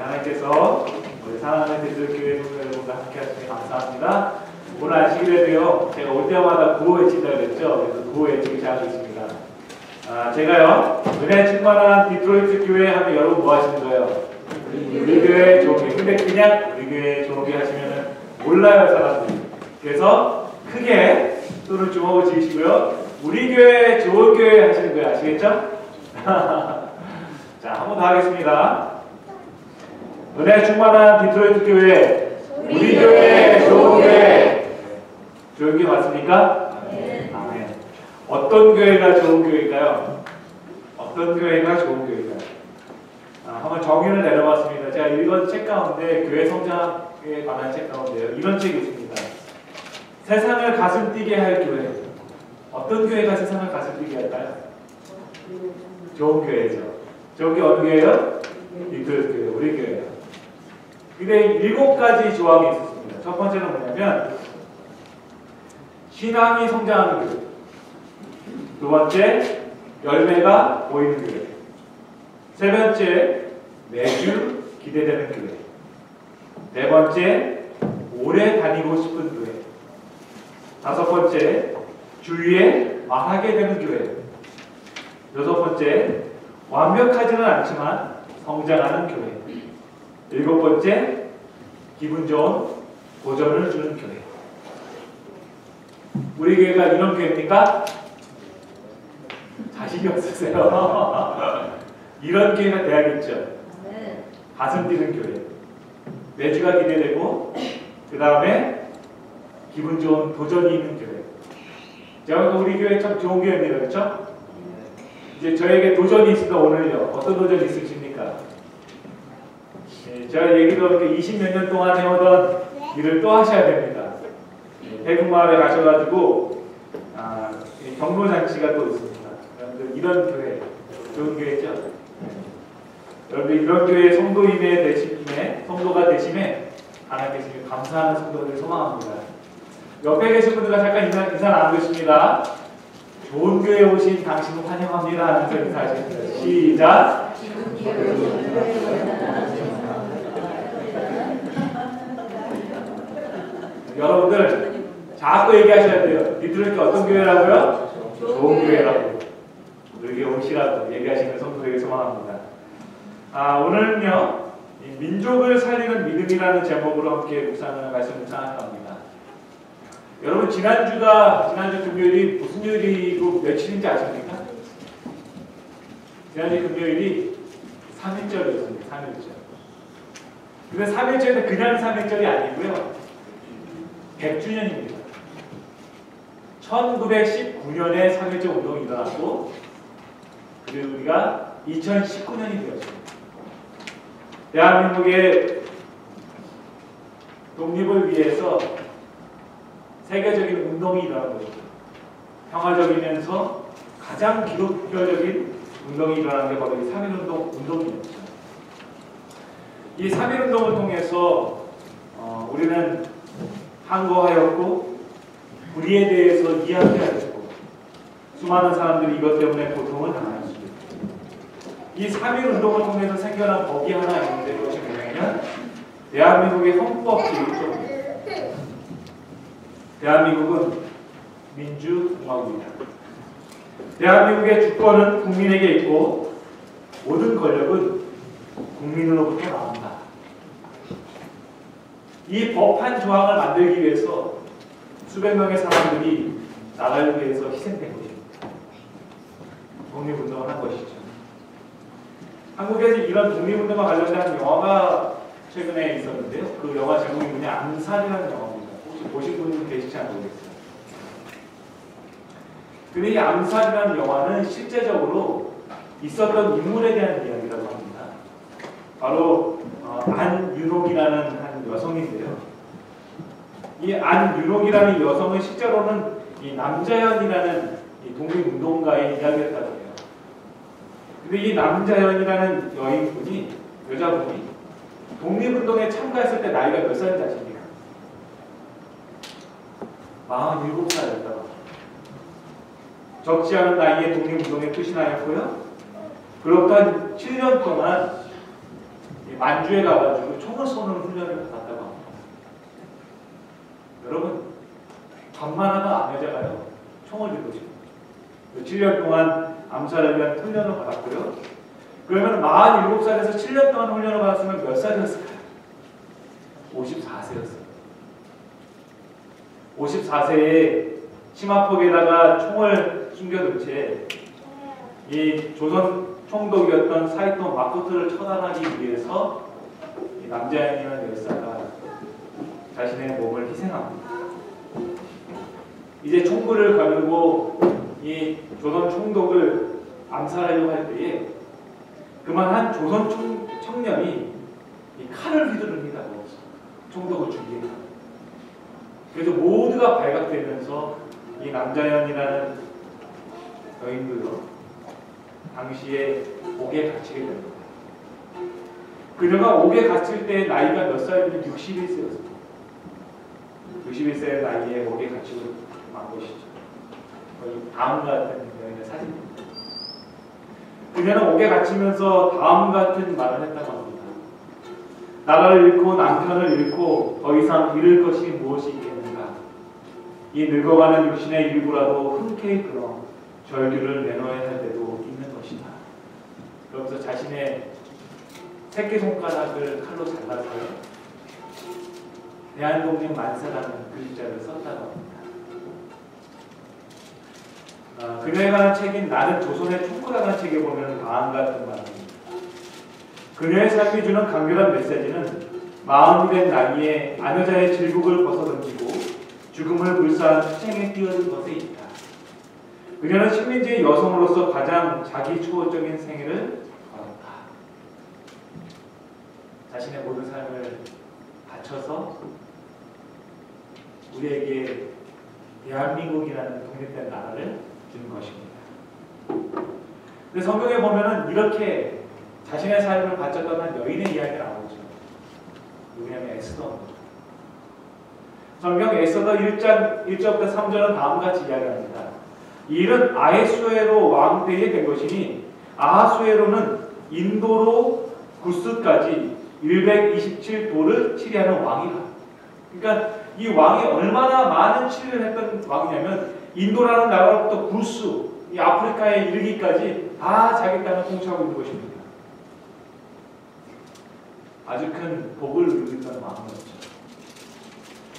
하나님께서 우리 사랑하는 대들교회 성도 여러분과 함께 하시니 감사합니다. 오늘 아시기로도요, 제가 올 때마다 구호 외친다고 그랬죠. 그래서 구호 외치기 시작하겠습니다. 제가요, 은혜 충만한 디트로이트 교회 하면 여러분 뭐 하시는 거예요? 우리 교회 좋은 교회. 근데 그냥 우리 교회 좋은 교회 하시면은 몰라요, 사람들이. 그래서 크게 손을 주먹을 쥐시고요. 우리 교회 좋은 교회 하시는 거예요. 아시겠죠? 자, 한 번 더 하겠습니다. 은혜 충만한 디트로이트 교회, 우리 교회 좋은 교회. 좋은 교회 맞습니까? 네. 아멘. 어떤 교회가 좋은 교회일까요? 어떤 교회가 좋은 교회일까요? 한번 정의를 내려봤습니다. 제가 읽은 책 가운데 교회 성장에 관한 책 가운데요, 이런 책이 있습니다. 세상을 가슴 뛰게 할 교회. 어떤 교회가 세상을 가슴 뛰게 할까요? 좋은 교회죠. 저기 어느 교회요? 디트로이트 교회, 우리 교회요. 근데 7가지 조항이 있었습니다. 첫 번째는 뭐냐면 신앙이 성장하는 교회. 두 번째, 열매가 보이는 교회. 세 번째, 매주 기대되는 교회. 네 번째, 오래 다니고 싶은 교회. 다섯 번째, 주위에 말하게 되는 교회. 여섯 번째, 완벽하지는 않지만 성장하는 교회. 일곱 번째, 기분 좋은 도전을 주는 교회. 우리 교회가 이런 교회입니까? 자신이 없으세요. 이런 교회가 돼야겠죠. 가슴 뛰는 교회. 매주가 기대되고, 그 다음에 기분 좋은 도전이 있는 교회. 제가 우리 교회 참 좋은 교회입니다. 그렇죠? 이제 저에게 도전이 있습니다. 오늘요. 어떤 도전이 있으십니까? 제가 얘기도 20몇 년 동안 해오던 일을 또 하셔야 됩니다. 대국마을에 가셔가지고 경로잔치가 또 있습니다. 여러분들 이런 교회, 좋은 교회죠? 여러분들 이런 교회 성도임에 되심에, 성도가 되심에 하나님께서 감사하는 성도들을 소망합니다. 옆에 계신 분들과 잠깐 인사 나누겠습니다. 좋은 교회에 오신 당신을 환영합니다 하면서 인사하십니다. 시작! 여러분들 자꾸 얘기하셔야 돼요. 디트로이트 어떤 교회라고요? 좋은 교회라고. 우리에게 오시라고 얘기하시는 성도에게 소망합니다. 오늘은요, 민족을 살리는 믿음이라는 제목으로 함께 말씀 묵상할 겁니다. 여러분 지난주 금요일이 무슨 요일이고 며칠인지 아십니까? 지난주 금요일이 3.1절이었습니다. 3.1절. 근데 3.1절은 그냥 3.1절이 아니고요, 100주년입니다. 1919년에 3.1절 운동이 일어났고, 그리고 우리가 2019년이 되었습니다. 대한민국의 독립을 위해서 세계적인 운동이 일어난 것이죠. 평화적이면서 가장 기독교적인 운동이 일어난 게 바로 이 3.1운동 운동이었죠. 이 3.1운동을 통해서 우리는 항거하였고, 불의에 대해서 이야기하였고, 수많은 사람들이 이것 때문에 고통을 당하였습니다. 이 3.1운동을 통해서 생겨난 법이 하나 있는데, 그것이 뭐냐면 대한민국의 헌법 제1조입니다. 대한민국은 민주공화국입니다. 대한민국의 주권은 국민에게 있고, 모든 권력은 국민으로부터 나온다. 이 법한 조항을 만들기 위해서 수백 명의 사람들이 나라를 위해서 희생된 것입니다. 독립운동을 한 것이죠. 한국에서 이런 독립운동과 관련된 영화가 최근에 있었는데요. 그 영화 제목이 뭐냐, 암살이라는 영화입니다. 혹시 보신 분은 계시지 않을지 모르겠어요. 근데 이 암살이라는 영화는 실제적으로 있었던 인물에 대한 이야기라고 합니다. 바로 안윤옥이라는 한 여성인데요. 이 안윤옥이라는 여성은 실제로는 이 남자연이라는 이 독립운동가의 이야기였다고 해요. 근데 이 남자연이라는 여자분이 독립운동에 참가했을 때 나이가 몇 살인지 아십니까? 47살이었다고. 적지 않은 나이에 독립운동에 투신하였고요. 그렇던 7년 동안 만주에 가가지고 총을 쏘는 훈련을 받았다고 합니다. 여러분, 밤만 하면 암여자가요 총을 들고 지금 7년 동안 암살을 위한 훈련을 받았고요. 그러면 47살에서 7년 동안 훈련을 받았으면 몇 살이었을까요? 54세였어요. 54세에 치마폭에다가 총을 숨겨둔 채 이 조선 총독이었던 사이토 마코토를 처단하기 위해서 이 남자연이라는 열사가 자신의 몸을 희생합니다. 이제 총구를 가지고 이 조선 총독을 암살하려고 할 때에 그만 한 조선 청년이 이 칼을 휘두릅니다. 총독을 죽이겠다. 그래서 모두가 발각되면서 이 남자연이라는 여인들로 당시에 옥에 갇히게 됩니다. 그녀가 옥에 갇힐 때 나이가 몇 살이면 61세였습니다. 61세의 나이에 옥에 갇히고 만 것이죠. 거의 다음 같은 여인의 사진입니다. 그녀는 옥에 갇히면서 다음 같은 말을 했다고 합니다. 나라를 잃고 남편을 잃고 더 이상 잃을 것이 무엇이 있겠는가. 이 늙어가는 육신의 일부라도 흔쾌히 끊어 절규를 내놓아야 할 때도 있는 것이다. 그러면서 자신의 새끼손가락을 칼로 잘라서요 대한독립 만세라는 글자를 썼다고 합니다. 그녀에 관한 책인 나는 조선의 촉구라는 책에 보면 다음 같은 말입니다. 그녀의 삶이 주는 강렬한 메시지는 마흔이 된 나이에 아녀자의 질국을 벗어던지고 죽음을 불사한 투쟁에 뛰어든 것에 있다. 그녀는 식민지의 여성으로서 가장 자기 초월적인 생애를 걸었다. 자신의 모든 삶을 바쳐서 우리에게 대한민국이라는 독립된 나라를 준 것입니다. 근데 성경에 보면은 이렇게 자신의 삶을 바쳤던 여인의 이야기가 나오죠. 누구냐면 에스더입니다. 성경 에스더 1장 1절부터 3절은 다음같이 이야기합니다. 이 일은 아하수에로 왕 때에 된 것이니 아하수에로는 인도로 구스까지 127도를 치리하는 왕이라. 그러니까 이 왕이 얼마나 많은 치리를 했던 왕이냐면 인도라는 나라로부터 구스, 이 아프리카에 이르기까지 다 자기 땅을 통치하고 있는 것입니다. 아주 큰 복을 누리고 있던 왕이었죠.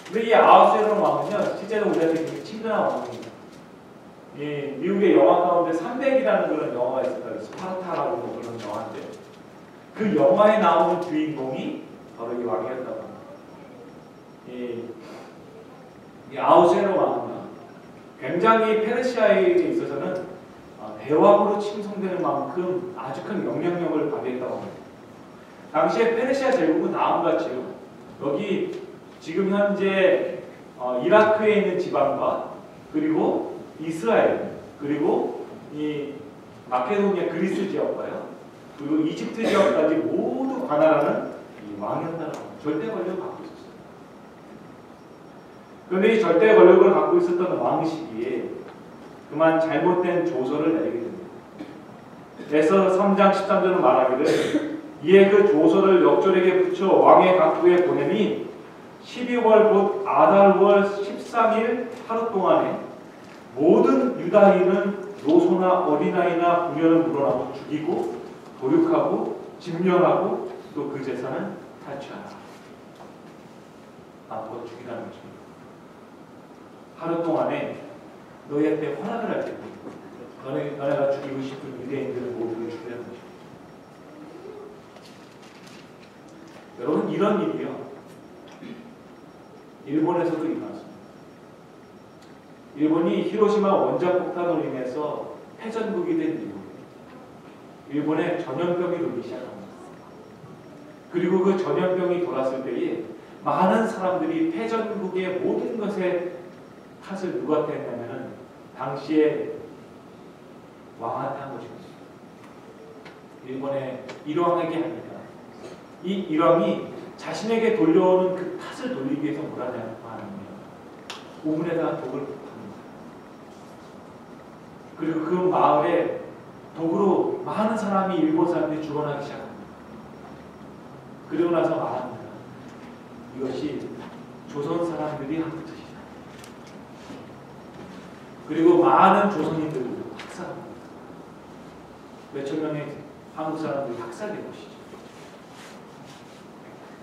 근데 이 아하수에로 왕은요, 실제로 우리한테 되게 친근한 왕입니다. 이 미국의 영화 가운데 300이라는 그런 영화가 있었어요. 스파르타라고 그런 영화인데 그 영화에 나오는 주인공이 바로 이 왕이었다고 합니다. 이 아하수에로 왕은 굉장히 페르시아에 있어서는 대왕으로 칭송되는 만큼 아주 큰 영향력을 발휘했다고 합니다. 당시에 페르시아 제국은 다음과 같이요. 여기 지금 현재 이라크에 있는 지방과 그리고 이스라엘 그리고 이 마케도니아 그리스 지역과요. 그리고 이집트 지역까지 모두 관할하는 이 왕이었다는 절대 권력을 갖고 있었어요. 그런데 이 절대 권력을 갖고 있었던 왕 시기에 그만 잘못된 조서를 내리게 됩니다. 에스더 3장 13절은 말하기를 이에 그 조서를 역졸에게 붙여 왕의 각부에 보내니 12월 곧 아달월 13일 하루 동안에 모든 유다인은 노소나 어린아이나 부녀를 물어나고 죽이고 도륙하고 집련하고 또 그 재산을 탈취하라. 아무것도 죽이라는 것입니다. 하루 동안에 너희한테 허락을 할 테니 너네가 죽이고 싶은 유대인들을 모두 죽이라는 것입니다. 여러분, 이런 일이요 일본에서도 일어났습니다. 일본이 히로시마 원자폭탄으로 인해서 패전국이 된 이후 일본에 전염병이 돌기 시작합니다. 그리고 그 전염병이 돌았을 때에 많은 사람들이 패전국의 모든 것에 탓을 누구한테 했냐면 당시에 왕한테 한 것입니다. 일본의 일왕에게 합니다. 이 일왕이 자신에게 돌려오는 그 탓을 돌리기 위해서 뭘 하냐고 하는 거예요. 우물에다가 독을 붓습니다. 그리고 그 마을에 독으로 많은 사람이 일본 사람들이 죽어나기 시작합니다. 그리고 나서 말합니다. 이것이 조선 사람들이 한 뜻이다. 그리고 많은 조선인들도 학살합니다. 몇천 명의 한국 사람들이 학살된 것이죠.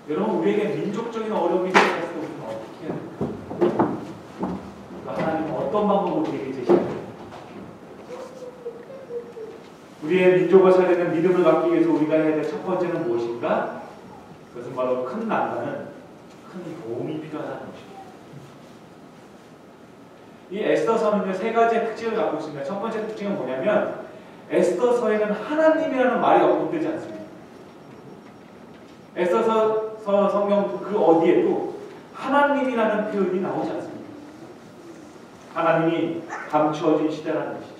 여러분, 우리에게 민족적인 어려움이 생겼을 때 우리는 어떻게 해야 될까? 그러니까 하나님은 어떤 방법으로 우리에게 제시합니까? 우리의 민족을 살리는 믿음을 갖기 위해서 우리가 해야 될 첫 번째는 무엇인가? 그것은 바로 큰 난관은 큰 도움이 필요하다는 것입니다. 이 에스더서는요, 세 가지의 특징을 갖고 있습니다. 첫 번째 특징은 뭐냐면 에스더서에는 하나님이라는 말이 언급되지 않습니다. 에스더서 성경 그 어디에도 하나님이라는 표현이 나오지 않습니다. 하나님이 감추어진 시대라는 것이죠.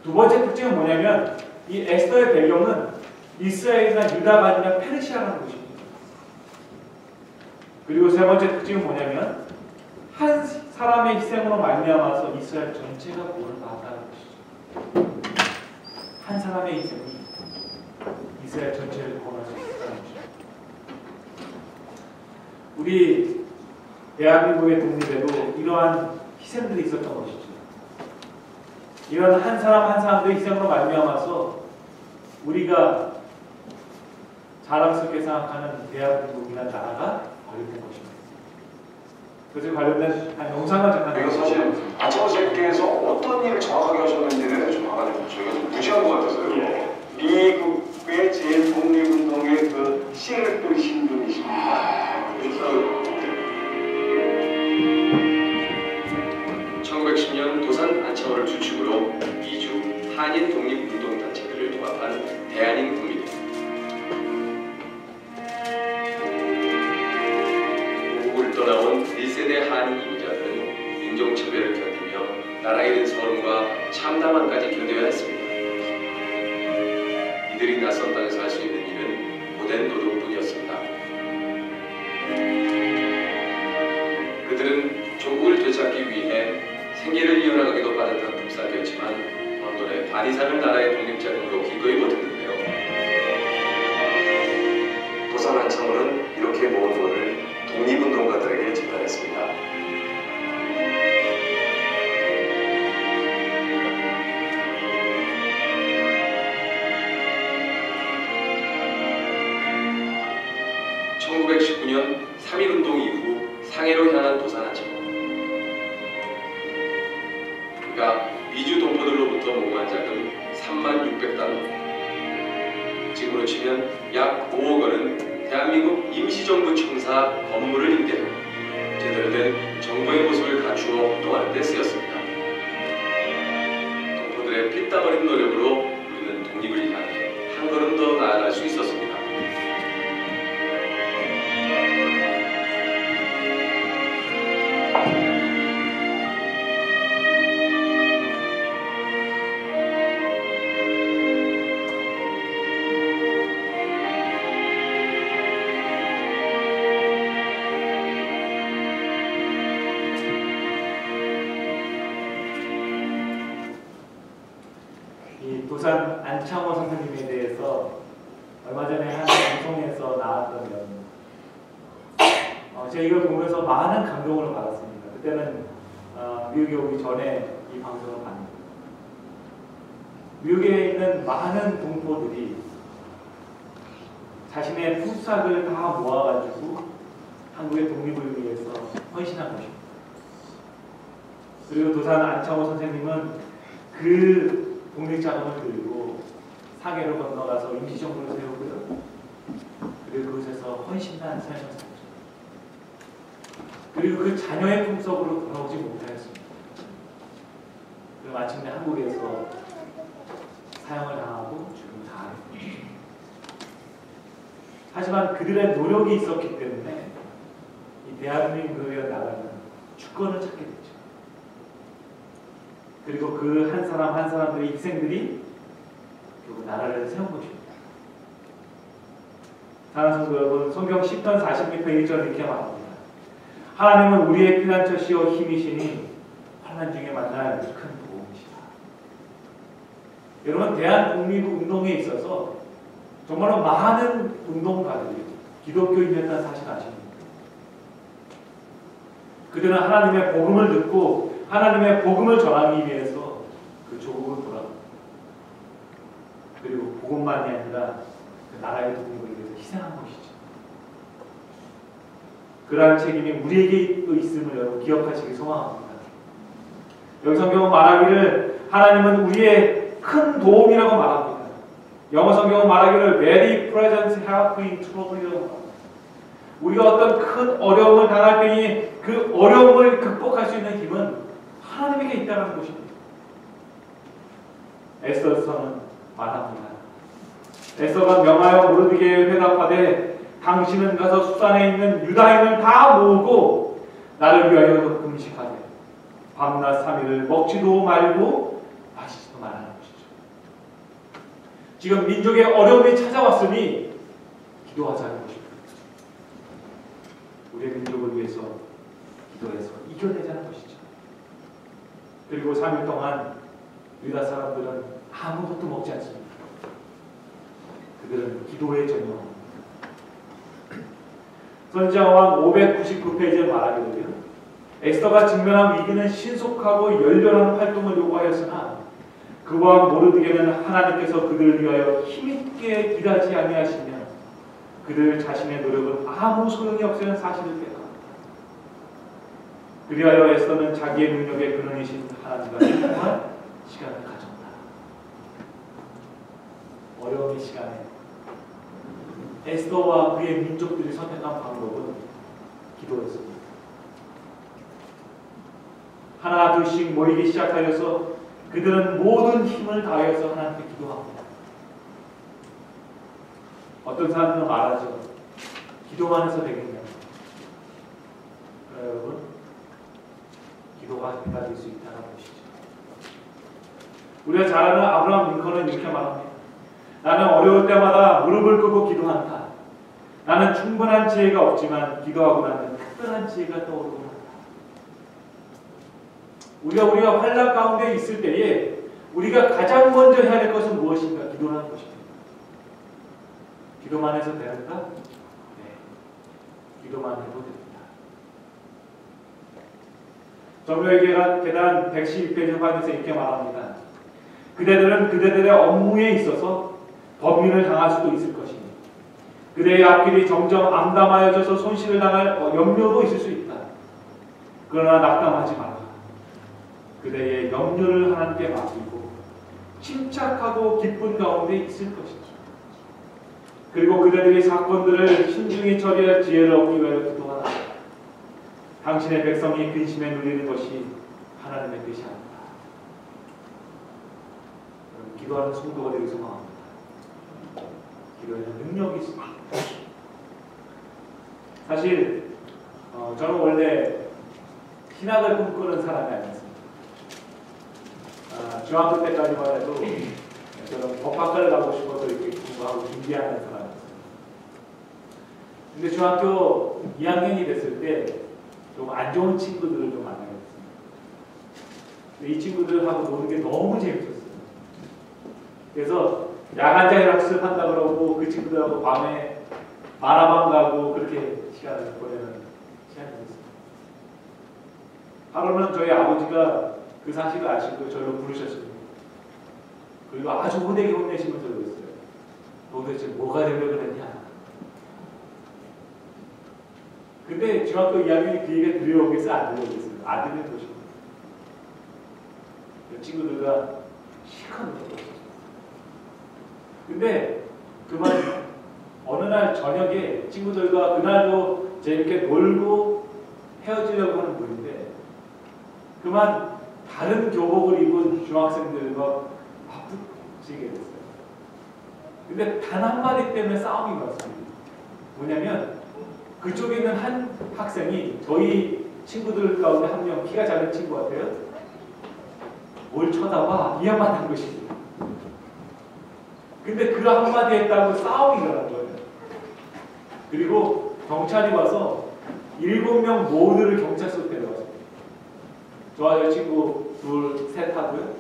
두 번째 특징은 뭐냐면 이 에스더의 배경은 이스라엘이나 유다가 아니라 페르시아라는 것입니다. 그리고 세 번째 특징은 뭐냐면 한 사람의 희생으로 말미암아서 이스라엘 전체가 구원을 받았다는 것이죠. 한 사람의 희생이 이스라엘 전체를 구원할 수 있다는 것이죠. 우리 대한민국의 독립에도 이러한 희생들이 있었던 것이죠. 이런 한 사람 한 사람들의 희생으로 말미암아서 우리가 자랑스럽게 생각하는 대한민국이라는 나라가 발현된 것입니다. 그래서 관련된 한 영상을 잠깐 이거 사실 안창호 선생님께서 어떤 일을 정확하게 하셨는지는 좀 아가지고 저희가 좀 무시한 것 같아서요. 예. 미국의 제 독립운동의 그 씨를 뿌리신 분이십니다. 그래서 1910년 도산 안창호를 주축으로 미주 한인 독립운동단체들을 통합한 대한인국민회. 고국을 떠나온 1세대 한인 이민자들은 인종차별을 견디며 나라에 대한 서름과 참담함까지 견뎌야 했습니다. 이들이 낯선 땅에서 할 수 있는 일은 고된 노동뿐이었습니다. 그들은 조국을 되찾기 위해 생계를 이어나가기도 빠듯한 불사였지만 런던의 반이상을 나라의 독립자금으로 기꺼이 버텼는데요. 도산 안창호는 이렇게 모은 돈을 독립운동가들에게 전달했습니다. (1919년) 3.1운동 이후 상해로 향한 도산 안창호. 그가 미주 동포들로부터 모금한 자금 36,600달러, 지금으로 치면 약 5억 원은 대한민국 임시정부 청사 건물을 임대하고 제대로 된 정부의 모습을 갖추어 활동하는 데 쓰였습니다. 동포들의 피땀 흘린 노력으로 우리는 독립을 향해 한 걸음 더 나아갈 수 있었습니다. 도산 안창호 선생님에 대해서 얼마 전에 한 방송에서 나왔던 내용, 제가 이걸 보면서 많은 감동을 받았습니다. 그때는 미국에 오기 전에 이 방송을 봤는데 미국에 있는 많은 동포들이 자신의 품삯을 다 모아가지고 한국의 독립을 위해서 헌신한 것입니다. 그리고 도산 안창호 선생님은 그 독립자금을 들고 상해로 건너가서 임시정부를 세우고요. 그리고 그곳에서 헌신한 삶을 살죠. 그리고 그 자녀의 품속으로 돌아오지 못하였습니다. 그리고 마침내 한국에서 사형을 당하고 죽음을 당하였습니다. 하지만 그들의 노력이 있었기 때문에 이 대한민국에 나가는 주권을 찾게 됐죠. 그리고 그 한 사람 한 사람들의 희생들이 결국 나라를 세운 것입니다. 사랑하는 성도 여러분, 성경 10편 40m 1절 이렇게 말합니다. 하나님은 우리의 피난처시오 힘이시니 환난 중에 만날 큰 도움이시다. 여러분, 대한 독립운동에 있어서 정말로 많은 운동가들이 기독교인이었다는 사실 아십니까? 그들은 하나님의 복음을 듣고 하나님의 복음을 전하기 위해서 그 조국을 돌아갑니다. 그리고 복음만이 아니라 그 나라의 독립을 위해서 희생한 것이죠. 그러한 책임이 우리에게 있음을 여러분 기억하시기 소망합니다. 여기 성경은 말하기를 하나님은 우리의 큰 도움이라고 말합니다. 영어 성경은 말하기를 very present help in trouble. 우리가 어떤 큰 어려움을 당할 때니 그 어려움을 극복할 수 있는 힘은 하나님에게 있다는 것입니다. 에스더서는 말합니다. 에스더가 명하여 모르드게에 회답하되 당신은 가서 수산에 있는 유다인을 다 모으고 나를 위하여 금식하되 밤낮 3일을 먹지도 말고 마시지도 말하는 것이죠. 지금 민족의 어려움이 찾아왔으니 기도하자는 것입니다. 우리의 민족을 위해서 기도해서 이겨내자는 것이죠. 그리고 3일 동안 유다 사람들은 아무것도 먹지 않습니다. 그들은 기도에 전념합니다. 선지자왕 599페이지에 말하기로요. 에스더가 직면한 위기는 신속하고 열렬한 활동을 요구하였으나 그와 모르드게는 하나님께서 그들을 위하여 힘있게 일하지 아니하시며 그들 자신의 노력은 아무 소용이 없다는 사실을 깨달았다. 그리하여 에스더는 자기의 능력의 근원이신 하나님과 소통할 시간을 가졌다. 어려움의 시간에 에스더와 그의 민족들이 선택한 방법은 기도였습니다. 하나 둘씩 모이기 시작하여서 그들은 모든 힘을 다하여서 하나님께 기도합니다. 어떤 사람들은 말하죠. 기도만 해서 되겠냐. 여러분, 기도가 기다릴 수 있다는 것이죠. 우리가 잘 아는 아브라함 링컨은 이렇게 말합니다. 나는 어려울 때마다 무릎을 꿇고 기도한다. 나는 충분한 지혜가 없지만 기도하고 나면 특별한 지혜가 떠오르고 한다. 우리가 환난 가운데 있을 때에 우리가 가장 먼저 해야 될 것은 무엇인가? 기도하는 것입니다. 기도만 해서 되는가? 네. 기도만 해도 됩니다. 정로의 계단 112페이지 확인해서 이렇게 말합니다. 그대들은 그대들의 업무에 있어서 범민을 당할 수도 있을 것이니 그대의 앞길이 점점 암담하여져서 손실을 당할 염려도 있을 수 있다. 그러나 낙담하지 마라. 그대의 염려를 하나님께 맡기고 침착하고 기쁜 가운데 있을 것이다. 그리고 그대들의 사건들을 신중히 처리할 지혜를 얻기 위하여 기도하라. 당신의 백성이 근심에 눌리는 것이 하나님의 뜻이 아니다. 기도하는 성도가 되기 소망합니다. 기도에는 능력이 있습니다. 사실 저는 원래 신학을 꿈꾸는 사람이 아니었습니다. 중학교 때까지만 해도 저는 법학과를 가고 싶어서 이렇게 공부하고 준비하는 사람이었어요. 근데 중학교 2학년이 됐을 때 좀 안 좋은 친구들을 좀 만나게 됐습니다. 근데 이 친구들하고 노는 게 너무 재밌었어요. 그래서 야간자율 학습한다 그러고 그 친구들하고 밤에 만화방 가고 그렇게 시간을 보내는 시간이 됐습니다. 하루는 저희 아버지가 그 사실을 아시고 저를 부르셨습니다. 그리고 아주 호되게 혼내시면서 그랬어요. 도대체 뭐가 되려고 그랬냐? 근데 중학교 2학년이 그 얘기가 들려오겠어요? 안 들려오겠어요? 안 들리는 것입니다. 그 친구들과 실컷 웃었어요. 근데 그만 어느 날 저녁에 친구들과 그날도 재밌게 놀고 헤어지려고 하는 분인데 그만 다른 교복을 입은 중학생들과 바쁘시게 됐어요. 근데 단 한마디 때문에 싸움이 났습니다. 뭐냐면 그쪽에 있는 한 학생이 저희 친구들 가운데 한 명 키가 작은 친구 같아요. 뭘 쳐다봐? 이 한마디 한 것입니다. 근데 그 한마디 했다고 싸움이 일어난 거예요. 그리고 경찰이 와서 7명 모두를 경찰서로 데려갔어요. 저와 여자친구 둘, 셋 하고요.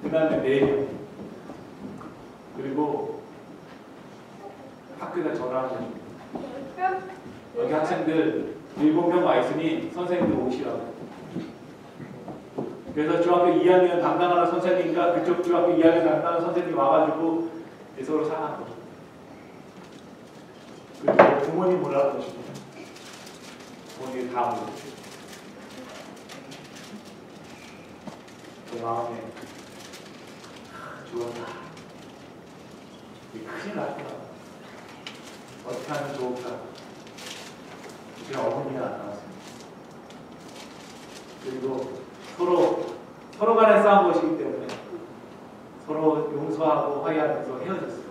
그 다음에 4명. 그리고 학교에다 전화하는 거죠. 여기 학생들 7명 와 있으니 선생님들 오시라고. 그래서 중학교 2학년 담당하는 선생님과 그쪽 중학교 2학년 담당하는 선생님이 와가지고 서로 상한 거죠. 그리고 부모님 뭐라고 하시죠? 부모님이 다 물어보죠. 그 마음에 죽었다. 큰일 났구나. 어떻게 하면 좋을까? 그냥 어머니가 안 나왔습니다. 그리고 서로 간에 싸운 것이기 때문에 서로 용서하고 화해하면서 헤어졌어요.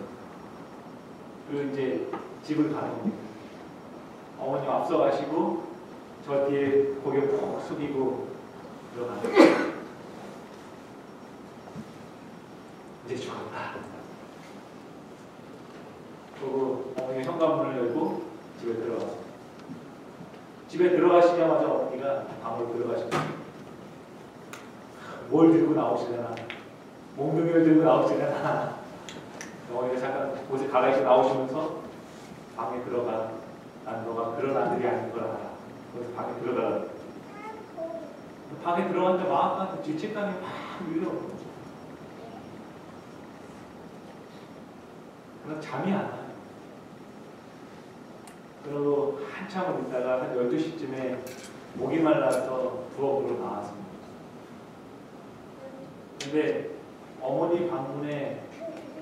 그리고 이제 집을 가는 겁니다. 어머님 앞서가시고 저 뒤에 고개 푹 숙이고 들어가는 거예요. 이제 죽었다. 그리고 어머니가 현관문을 열고 집에 들어갔어요. 집에 들어가시자마자 어머니가 방으로 들어가셨어요. 뭘 들고 나오시려나? 몽둥이를 들고 나오시려나? 어머니가 잠깐 옷에 갈아입고 나오시면서 방에 들어가. 난 너가 그런 아들이 아닌 걸 알아. 그래서 방에 들어가라. 방에 들어갔는데 마음한테 죄책감이 막 밀려오는 거죠. 그럼 잠이 안 와요. 그리고 한참을 있다가 한 12시쯤에 목이 말라서 부엌으로 나왔습니다. 근데 어머니 방문에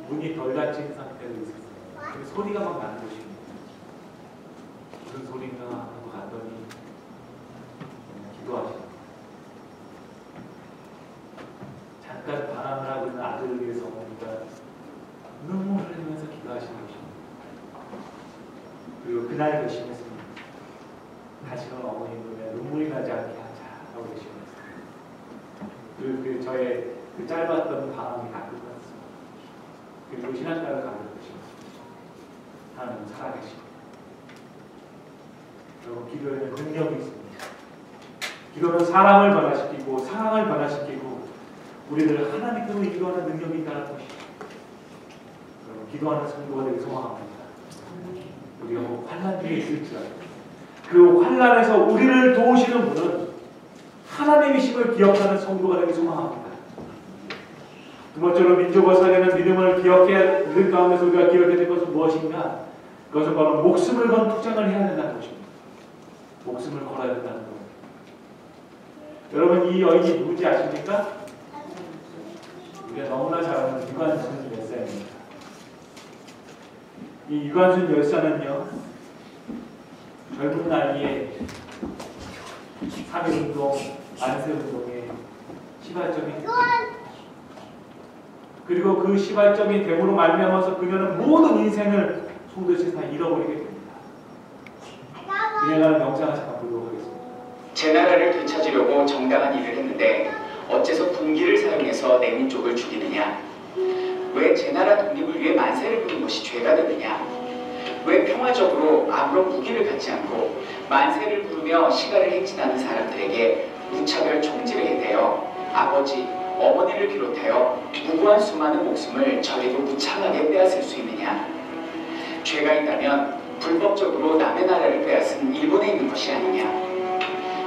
문이 덜 닫힌 상태로 있었어요. 근데 소리가 막 나는 것입니다. 무슨 소리인가 하고 갔더니 기도하시고 잠깐 방황을 하고 있는 아들을 위해서 어머니가 눈물을 흘리면서 기도하시는 것입니다. 그리고 그날 결심했습니다. 다시는 어머니 눈에 눈물이 나지 않게 하자 하고 결심했습니다. 그 저의 그 짧았던 방황이 다 끝났습니다. 그리고 신학교를 가는 것입니다. 하나님은 살아계십니다. 여러분, 기도에는 능력이 있습니다. 기도는 사람을 변화시키고 상황을 변화시키고 우리를 하나님께로 이루어가는 능력이 있다는 것입니다. 여러분, 기도하는 성도가 되기 소망합니다. 우리가 뭐 환난 중에 있을지라도 그 환난에서 우리를 도우시는 분은 하나님이심을 기억하는 성도가 되기 소망합니다. 두 번째로 민족을 살리는 믿음을 믿음 가운데서 우리가 기억해야 될 것은 무엇인가? 그것은 바로 목숨을 건 투쟁을 해야 된다는 것입니다. 목숨을 걸어야 된다는 것. 여러분, 이 여인이 누구지 아십니까? 우리가 너무나 잘 아는 유관순 열사입니다. 이 유관순 열사는요, 젊은 나이에 3.1운동, 만세운동의 시발점이 그리고 그 시발점이 됨으로 말미암아서 그녀는 모든 인생을 송도시에 다 잃어버리게 됩니다. 이해가는 영상을 잠깐 보도록 하겠습니다. 제 나라를 되찾으려고 정당한 일을 했는데 어째서 군기를 사용해서 내 민족을 죽이느냐? 왜 제 나라 독립을 위해 만세를 부린 것이 죄가 되느냐? 왜 평화적으로 아무런 무기를 갖지 않고 만세를 부르며 시가를 행진하는 사람들에게 무차별 총질을 해대어 아버지, 어머니를 비롯하여 무고한 수많은 목숨을 저리도 무참하게 빼앗을 수 있느냐? 죄가 있다면 불법적으로 남의 나라를 빼앗은 일본에 있는 것이 아니냐?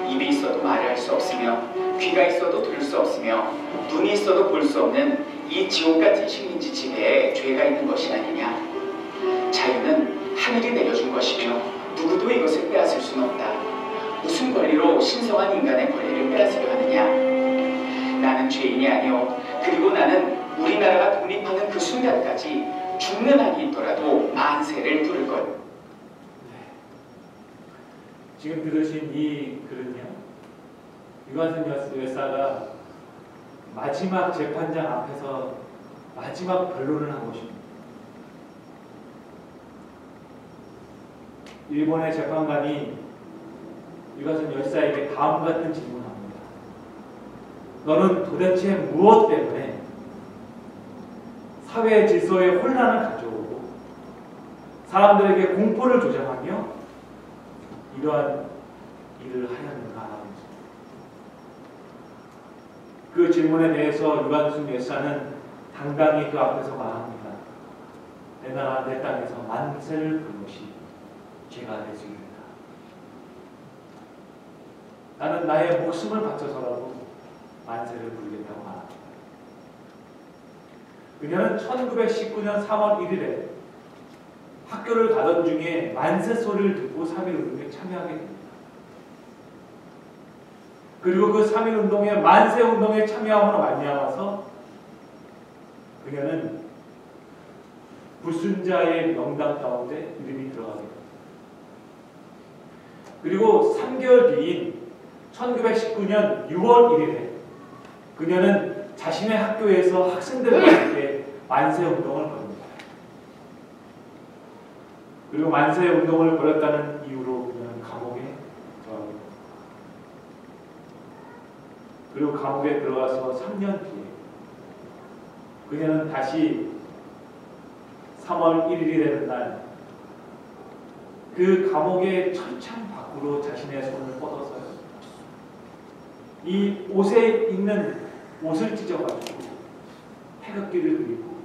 입이 있어도 말을 할 수 없으며 귀가 있어도 들을 수 없으며 눈이 있어도 볼 수 없는 이 지옥같은 식민지 지배에 죄가 있는 것이 아니냐? 자유는 하늘이 내려준 것이며 누구도 이것을 빼앗을 수는 없다. 무슨 권리로 신성한 인간의 권리를 빼앗으려 하느냐? 나는 죄인이 아니오. 그리고 나는 우리나라가 독립하는 그 순간까지 죽는 한이 있더라도 만세를 부를 것. 지금 들으신 이 글은요, 유관순 열사가 마지막 재판장 앞에서 마지막 변론을 한 것입니다. 일본의 재판관이 유관순 열사에게 다음 같은 질문을 합니다. 너는 도대체 무엇 때문에 사회 질서에 혼란을 가져오고 사람들에게 공포를 조장하며 이러한 일을 하였는가 하면서 그 질문에 대해서 유관순 열사는 당당히 그 앞에서 말합니다. 내 나라 내 땅에서 만세를 부는 것이 죄가 될 수 있다. 나는 나의 목숨을 바쳐서라도 만세를 부르겠다고 말합니다. 그녀는 1919년 3월 1일에 학교를 가던 중에 만세 소리를 듣고 3.1운동에 참여하게 됩니다. 그리고 그 3.1운동에 만세운동에 참여함으로 말미암아서 그녀는 불순자의 명단 가운데 이름이 들어가게 됩니다. 그리고 3개월 뒤인 1919년 6월 1일에 그녀는 자신의 학교에서 학생들과 함께 만세운동을 벌입니다. 그리고 만세운동을 벌였다는 이유로 그녀는 감옥에 들어가게 됩니다. 그리고 감옥에 들어가서 3년 뒤에 그녀는 다시 3월 1일이 되는 날 그 감옥의 철창 밖으로 자신의 손을 뻗어서요. 이 옷에 있는 옷을 찢어가지고 태극기를 그리고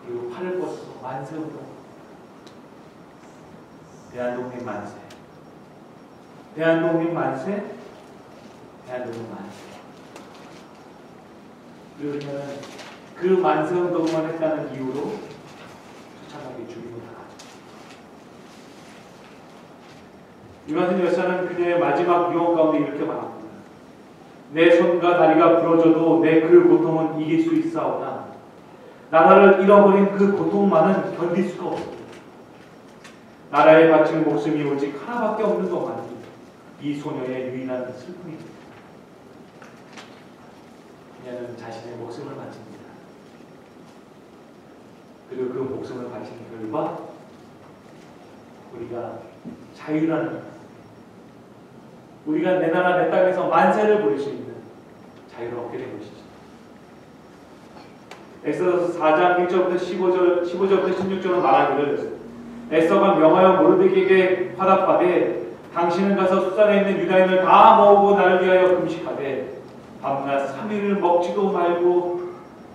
그리고 팔을 뻗어서 만세운동, 대한독립 만세, 대한독립 만세, 대한독립 만세. 그리고 그녀는 그 만세운동만 했다는 이유로 처참하게 죽임을 당하죠. 유한순 여사는 그녀의 마지막 유언 가운데 이렇게 말합니다. 내 손과 다리가 부러져도 내 그 고통은 이길 수 있사오나 나라를 잃어버린 그 고통만은 견딜 수가 없습니다. 나라에 바칠 목숨이 오직 하나밖에 없는 것만이 이 소녀의 유일한 슬픔입니다. 그녀는 자신의 목숨을 바칩니다. 그리고 그 목숨을 바친 결과 우리가 자유라는, 우리가 내 나라 내 땅에서 만세를 부릴 수 있는 자유를 얻게 된 것이죠. 엑소더스 4장 1절부터 15절부터 16절은 말하기를 에서가 명하여 모르드게에게 화답하되 당신은 가서 수산에 있는 유다인을 다 모으고 나를 위하여 금식하되 밤낮 3일을 먹지도 말고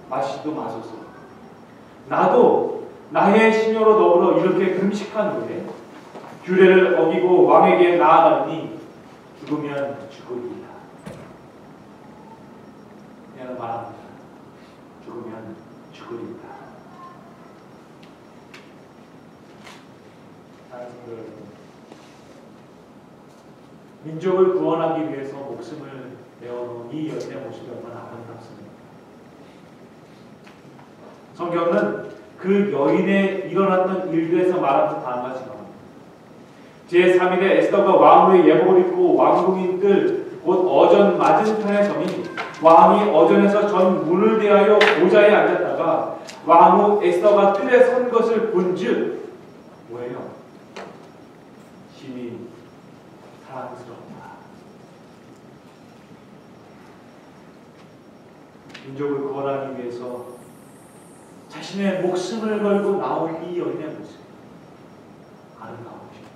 마시지도 마소서. 나도 나의 시녀로 더불어 이렇게 금식한 후에 규례를 어기고 왕에게 나아가니 죽으면 죽으리이다. 그냥 말합니다. 죽으면 죽으리이다. 사랑하는 성도 여러분, 민족을 구원하기 위해서 목숨을 내어놓은 이 여인의 모습이 얼마나 아름답습니까? 성경은 그 여인의 일어났던 일들에서 말하는 다음과 같이 나옵니다. 제3일에 에스더가 왕후의 예복을 입고 왕궁인 뜰 곧 어전 맞은편에 서니 왕이 어전에서 전 문을 대하여 보좌에 앉았다가 왕후 에스더가 뜰에 선 것을 본즉 뭐예요? 심히 사랑스럽다. 민족을 구원하기 위해서 자신의 목숨을 걸고 나온 이 여인의 모습, 아름다운 것입니다.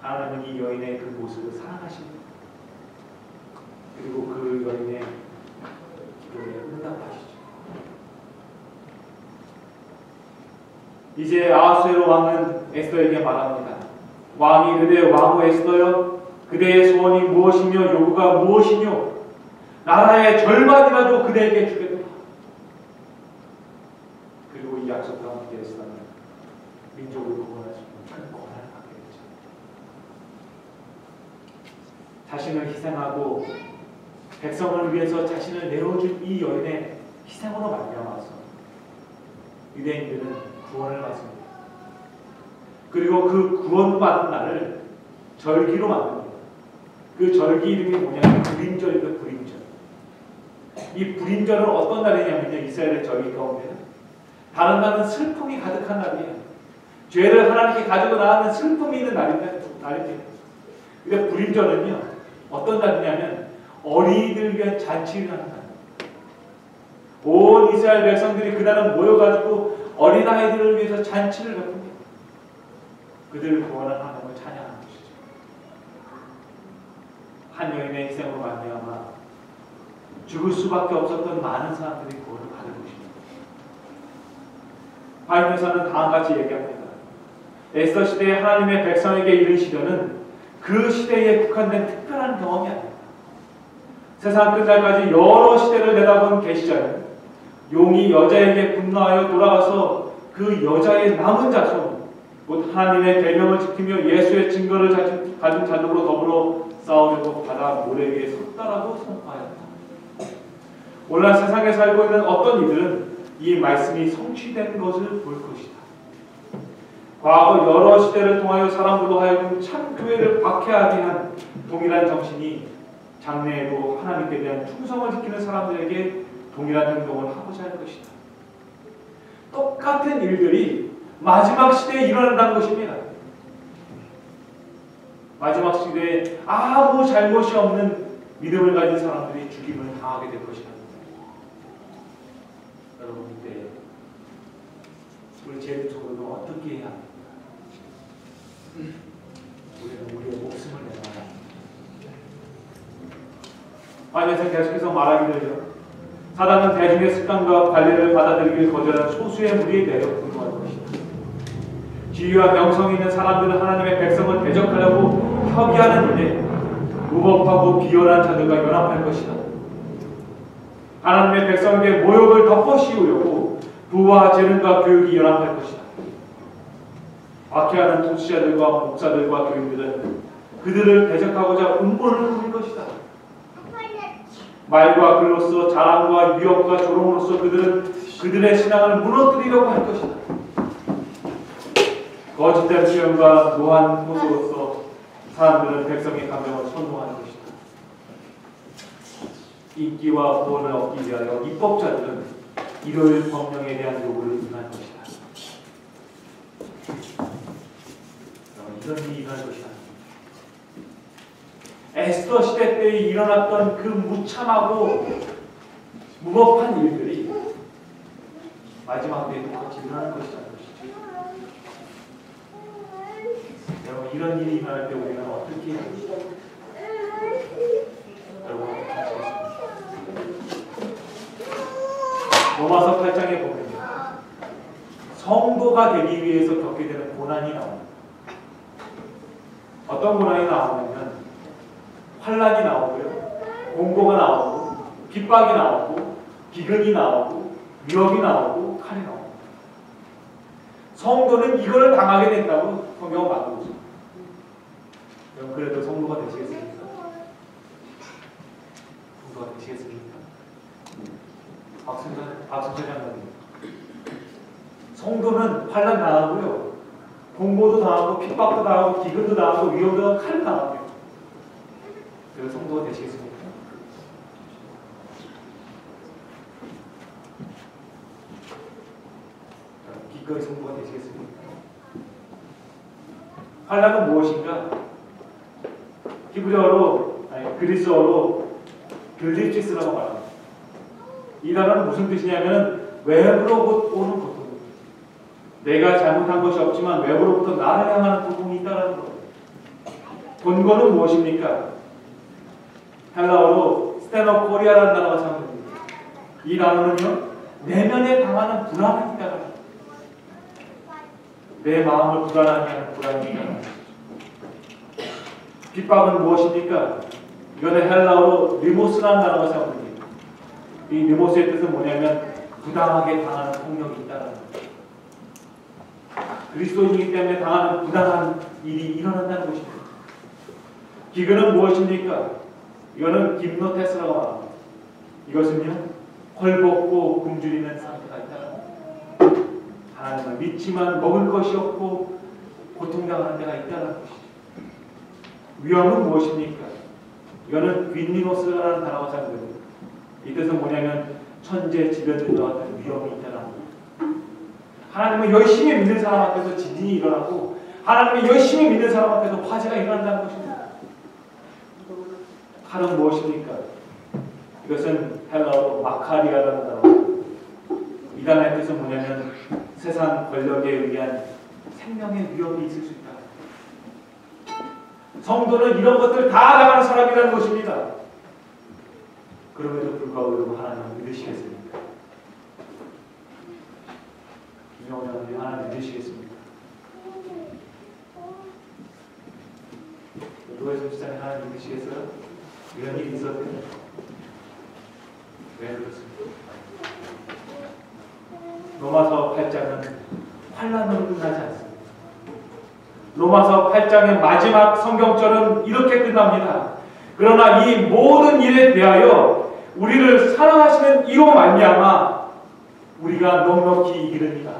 하나님은 이 여인의 그 모습을 사랑하십니다. 그리고 그 여인의 기도에 응답하시죠. 이제 아하수에로 왕은 에스더에게 말합니다. 왕이 이르되 왕후 에스더여, 그대의 소원이 무엇이며 요구가 무엇이뇨? 나라의 절반이라도 그대에게 주겠노라. 그리고 이 약속 가운데 에스더는 민족을 구원할 수 있는 큰 권한을 받게 되죠. 자신을 희생하고 백성을 위해서 자신을 내어준 이 여인의 희생으로 말미암아서 유대인들은 구원을 받습니다. 그리고 그 구원받은 날을 절기로 만듭니다. 그 절기 이름이 뭐냐면 불임절이고 불임절. 이 불임절은 어떤 날이냐면요, 이스라엘의 절기 가운데는 다른 날은 슬픔이 가득한 날이에요. 죄를 하나님께 가지고 나가는 슬픔이 있는 날입니다. 근데 불임절은요, 어떤 날이냐면 어린이들 위한 잔치를 하는 날. 온 이스라엘 백성들이 그날은 모여가지고 어린아이들을 위해서 잔치를 베풉니다. 그들을 구원한 하나님을 찬양하는 것이죠. 한 여인의 희생으로 말미암아 죽을 수밖에 없었던 많은 사람들이 구원을 받을 것입니다. 바이너사는 다음과 같이 얘기합니다. 에스더 시대에 하나님의 백성에게 이른 시련은 그 시대에 국한된 특별한 경험이 아닙니다. 세상 끝날까지 여러 시대를 내다본 계시자는 용이 여자에게 분노하여 돌아가서 그 여자의 남은 자손, 곧 하나님의 계명을 지키며 예수의 증거를 가진 자들로 더불어 싸우려고 바다 모래 위에 섰다라고 선포하였다. 오늘날 세상에 살고 있는 어떤 이들은 이 말씀이 성취된 것을 볼 것이다. 과거 여러 시대를 통하여 사람들로 하여금 참 교회를 박해하게 한 동일한 정신이 장래에도 하나님께 대한 충성을 지키는 사람들에게 동일한 행동을 하고자 할 것이다. 똑같은 일들이 마지막 시대에 일어난다는 것입니다. 마지막 시대에 아무 잘못이 없는 믿음을 가진 사람들이 죽임을 당하게 될 것이다. 여러분, 이때 우리 제도적으로 어떻게 해야 합니까? 우리는 우리의 목숨을 내놔야 합니다. 바이너사는 계속해서 말하기를요, 사단은 대중의 습관과 관례를 받아들이길 거절한 소수의 무리에 내려 분노할 것이다. 지위와 명성이 있는 사람들은 하나님의 백성을 대적하려고 협의하는 일에 무법하고 비열한 자들과 연합할 것이다. 하나님의 백성에게 모욕을 덮어 씌우려고 부와 재능과 교육이 연합할 것이다. 박해하는 통치자들과 목사들과 교인들은 그들을 대적하고자 음모를 꾸밀 것이다. 말과 글로써 자랑과 위협과 조롱으로써 그들의 신앙을 무너뜨리려고 할 것이다. 거짓된 수염과 노한 호소로서 사람들은 백성의 감정을 선동할 것이다. 인기와 구원을 얻기 위하여 입법자들은 일요일 법령에 대한 요구를 임할 것이다. 이런 일이 일어날 것이다. 에스더 시대 때에 일어났던 그 무참하고 무법한 일들이 마지막 때에 똑같이 일어날 것이라는 것이죠. 여러분, 이런 일이 일어날 때 우리는 어떻게 해야 합니까? 여러분, 어떻게 하시겠습니까? 로마서 8장에 보면 성도가 되기 위해서 겪게 되는 고난이 나옵니다. 어떤 고난이 나오냐면 환난이 나오고요, 공고가 나오고, 핍박이 나오고, 기근이 나오고, 위협이 나오고, 칼이 나옵니다. 성도는 이걸 당하게 된다고 성경은 말하고 있습니다. 여러분, 그래도 성도가 되시겠습니까? 성도가 되시겠습니까? 박순철 장로님, 성도는 환난 당하고요, 공고도 당하고, 핍박도 당하고, 기근도 당하고, 위협도 당하고, 칼도 당하고요. 그래서 성도가 되시겠습니까? 기꺼이 성도가 되시겠습니까? 환난은 무엇인가? 히브리어로, 그리스어로 글리치스라고 말합니다. 이 단어는 무슨 뜻이냐면 외부로부터 오는 고통입니다. 내가 잘못한 것이 없지만 외부로부터 나를 향하는 고통이 있다는 것. 본거는 무엇입니까? 헬라어로 스테노코리아라는 단어가 사용됩니다. 이 단어는요, 내면에 당하는 불안이 있다는 것. 내 마음을 불안하게 하는 불안이 있다는 것. 핍박은 무엇입니까? 이거는 헬라어로 리모스라는 단어가 사용됩니다. 이 리모스의 뜻은 뭐냐면 부당하게 당하는 폭력이 있다는 것. 그리스도인이기 때문에 당하는 부당한 일이 일어난다는 것입니다. 기근은 무엇입니까? 이거는 김노테스라고 말합니다. 이것은요, 헐벗고 굶주리는 상태가 있다는 것. 하나님을 믿지만 먹을 것이 없고 고통당하는 데가 있다는 것이죠. 위험은 무엇입니까? 이거는 윈니노스라는 단어가 사용됩니다. 이 뜻은 뭐냐면 천재지변들과 같은 위험이 있다는 것. 하나님을 열심히 믿는 사람한테도 지진이 일어나고 하나님을 열심히 믿는 사람한테도 화재가 일어난다는 것입니다. 칼은 무엇입니까? 이것은 헬라어로 마카리아라는 단어입니다. 이 단어의 뜻은 뭐냐면 세상 권력에 의한 생명의 위협이 있을 수 있다. 성도는 이런 것들을 다 당하는 사람이라는 것입니다. 그럼에도 불구하고 여러분, 하나님을 믿으시겠습니까? 준영원장님 하나님 믿으시겠습니까? 노예선 지사님 하나님 믿으시겠어요? 이런 일이 있었대요. 왜 그렇습니까? 로마서 8장은 환난으로 끝나지 않습니다. 로마서 8장의 마지막 성경절은 이렇게 끝납니다. 그러나 이 모든 일에 대하여 우리를 사랑하시는 이로 말미암아 우리가 넉넉히 이기느니라.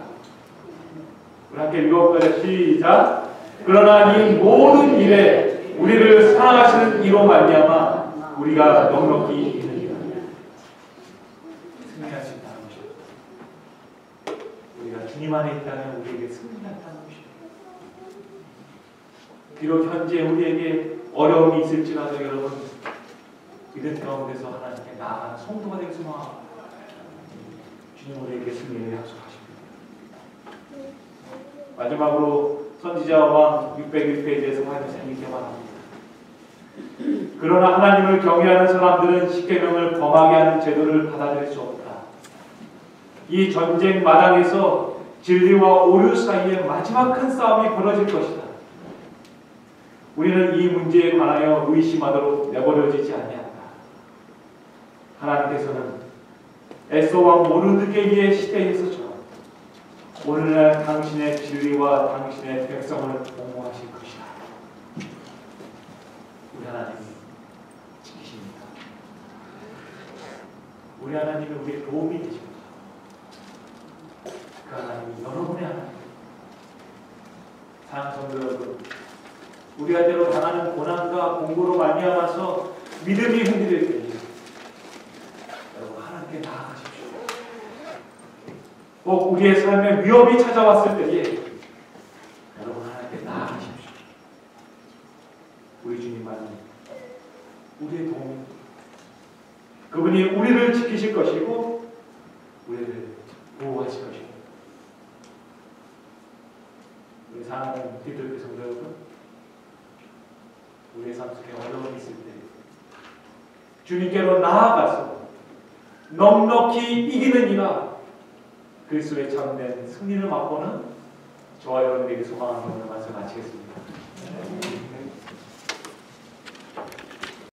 우리 함께 읽어볼까요? 시작. 그러나 이 모든 일에 우리를 사랑하시는 이로 말미암아 우리가 넉넉히 이기느니라. 승리할 수 있다는 것입니다. 우리가 주님 안에 있다면 우리에게 승리가 있다는 것입니다. 비록 현재 우리에게 어려움이 있을지라도 여러분 믿음 가운데서 하나님께 나아가는 성도가 되길 소망합니다. 주님 우리에게 승리를 약속하십니다. 마지막으로 선지자 왕 601페이지에서 하나님께서 이렇게 말합니다. 그러나 하나님을 경외하는 사람들은 십계명을 범하게 하는 제도를 받아들일 수 없다. 이 전쟁 마당에서 진리와 오류 사이에 마지막 큰 싸움이 벌어질 것이다. 우리는 이 문제에 관하여 의심하도록 내버려지지 아니한다. 하나님께서는 에서와 모르드게이의 시대에서처럼 오늘날 당신의 진리와 당신의 백성을 보호하실 것이다. 우리 하나님이 지키십니다. 우리 하나님이 우리의 도움이 되십니다. 그 하나님이 여러분의 하나님. 사랑하는 성도 여러분, 우리가 때로 당하는 고난과 공고로 말미암아서 믿음이 흔들릴 때에 여러분 하나님께 나아가십시오. 꼭 우리의 삶에 위협이 찾아왔을 때에 여러분 하나님께 나아가십시오. 우리 주님만은 우리의 도움, 그분이 우리를 지키실 것이고 우리를 보호하실 것이고. 우리 사랑하는 기독교 성도 여러분, 우리의 삶 속에 어려움이 있을 때 주님께로 나아가서 넉넉히 이기느니라 그리스도의 참된 승리를 맛보는 저와 여러분에게 소망하는 오늘 말씀 마치겠습니다.